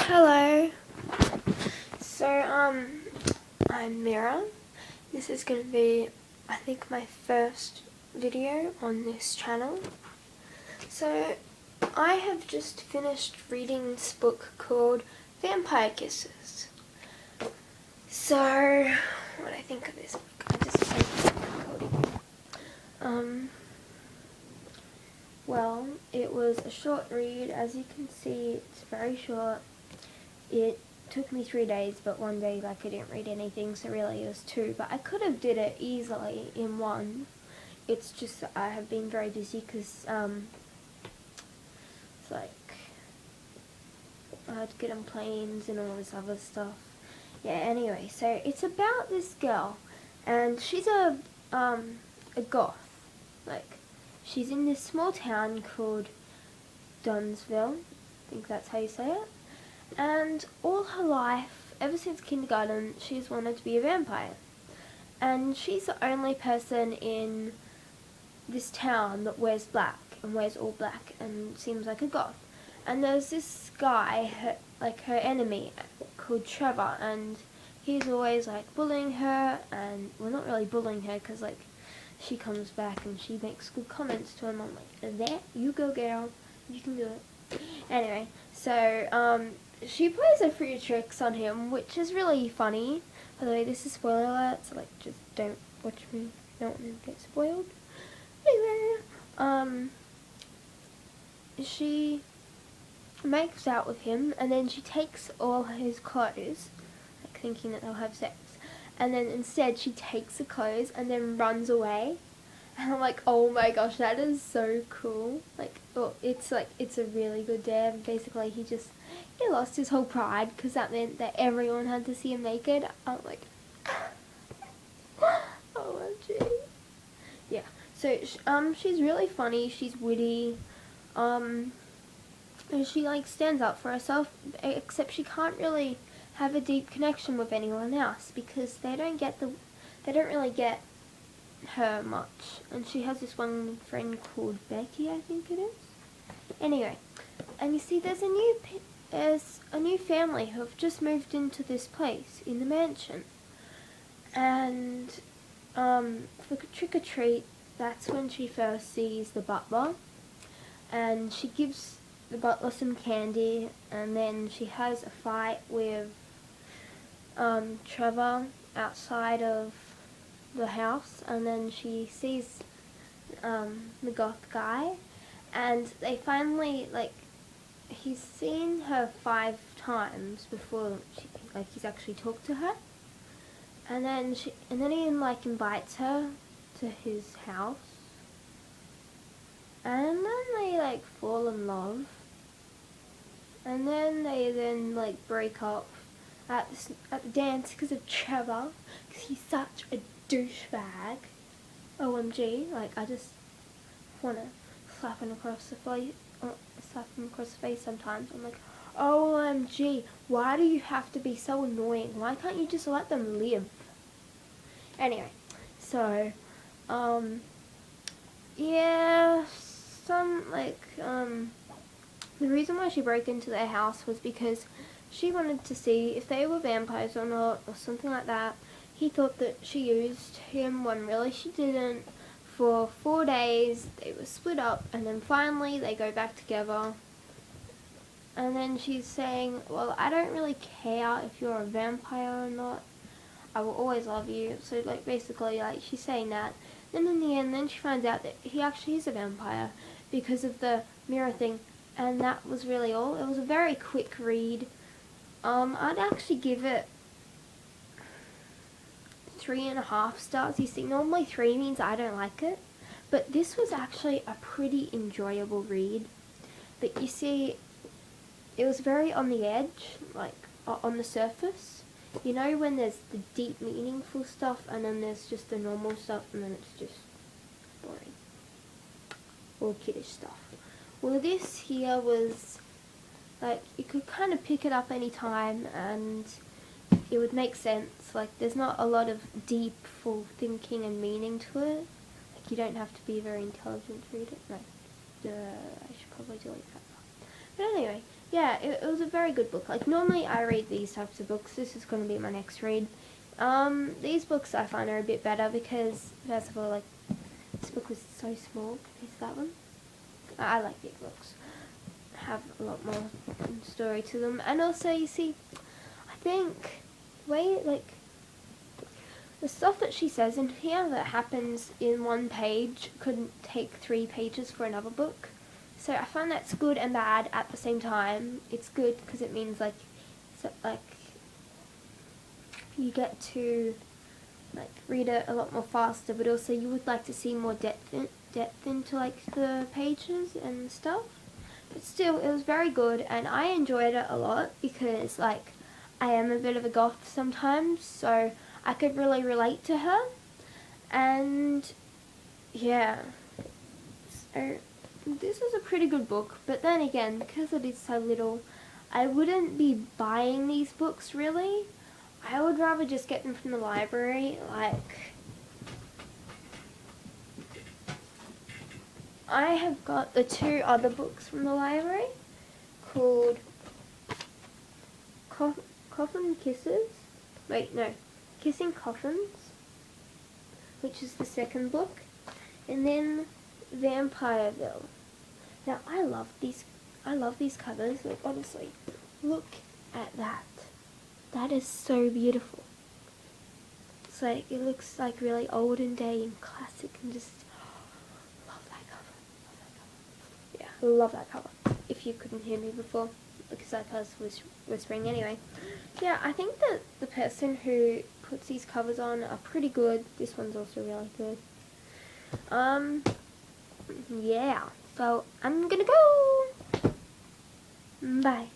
Hello. So, I'm Mira. This is going to be, I think, my first video on this channel. So, I have just finished reading this book called Vampire Kisses. So, what do I think of this book? I just well, it was a short read. As you can see, it's very short. It took me 3 days, but one day I didn't read anything, so really it was 2. But I could have did it easily in 1. It's just that I have been very busy because it's like I had to get on planes and all this other stuff. Yeah. Anyway, so it's about this girl, and she's a goth. Like, she's in this small town called Dunsville. I think that's how you say it. And all her life, ever since kindergarten, she's wanted to be a vampire. And she's the only person in this town that wears black, and wears all black, and seems like a goth. And there's this guy, her enemy, called Schreiber, and he's always bullying her, and, well, not really bullying her, because she comes back and she makes good comments to him. I'm like, there, you go girl, you can do it. Anyway, so, she plays a few tricks on him, which is really funny. By the way, this is spoiler alert, so just don't watch me. You don't want to get spoiled. Anyway, she makes out with him, and then she takes all his clothes, thinking that they'll have sex. And then instead she takes the clothes and then runs away. And I'm like, oh my gosh, that is so cool. It's a really good dad. Basically, he lost his whole pride because that meant that everyone had to see him naked. I'm like, OMG. Yeah. So she's really funny. She's witty. And she stands up for herself. Except she can't really have a deep connection with anyone else because they don't really get her much. And she has this one friend called Becky, I think it is. Anyway, and you see, there's a new family who have just moved into this place in the mansion. And for trick or treat, that's when she first sees the butler, and she gives the butler some candy, and then she has a fight with Trevor outside of the house, and then she sees the goth guy, and they finally, he's seen her 5 times before he's actually talked to her, and then he invites her to his house, and then they fall in love, and then they break up at the dance because of Trevor, because he's such a douchebag. OMG, I just want to slap him across the face sometimes. I'm like, OMG, why do you have to be so annoying? Why can't you just let them live? Anyway, so, yeah, the reason why she broke into their house was because she wanted to see if they were vampires or not, or something like that. He thought that she used him when really she didn't. For 4 days, they were split up, and then finally they go back together. And then she's saying, well, I don't really care if you're a vampire or not. I will always love you. So, basically, she's saying that. Then in the end, she finds out that he actually is a vampire because of the mirror thing. And that was really all. It was a very quick read. I'd actually give it 3.5 stars. You see, normally 3 means I don't like it, but this was actually a pretty enjoyable read. But you see, it was very on the edge, on the surface. You know when there's the deep, meaningful stuff, and then there's just the normal stuff, and then it's just boring or kiddish stuff. Well, this here was you could kind of pick it up any time, and it would make sense. There's not a lot of deep, full thinking and meaning to it. You don't have to be very intelligent to read it. No, I should probably delete that. But anyway, yeah, it was a very good book. Like, normally I read these types of books. This is going to be my next read. These books I find are a bit better because, first of all, like, this book was so small compared to that one. I like big books. Have a lot more story to them. And also, you see, I think the way, like, the stuff that she says in here that happens in one page could take 3 pages for another book. So I find that's good and bad at the same time. It's good because it means like you get to like read it a lot more faster, but also you would like to see more depth into like the pages and stuff. But still, it was very good, and I enjoyed it a lot because like I am a bit of a goth sometimes, so I could really relate to her. And yeah, so this is a pretty good book, but then again, because it is so little, I wouldn't be buying these books really. I would rather just get them from the library. Like, I have got the 2 other books from the library called Coffin Kisses. Wait, no, Kissing Coffins, which is the second book, and then Vampireville. Now I love these covers. Like, honestly, look at that. That is so beautiful. It's like, it looks like really olden day and classic, and just love that cover. Yeah, I love that cover. If you couldn't hear me before, because I was whispering anyway. Yeah, I think that the person who puts these covers on are pretty good. This one's also really good. Yeah, so I'm gonna go. Bye.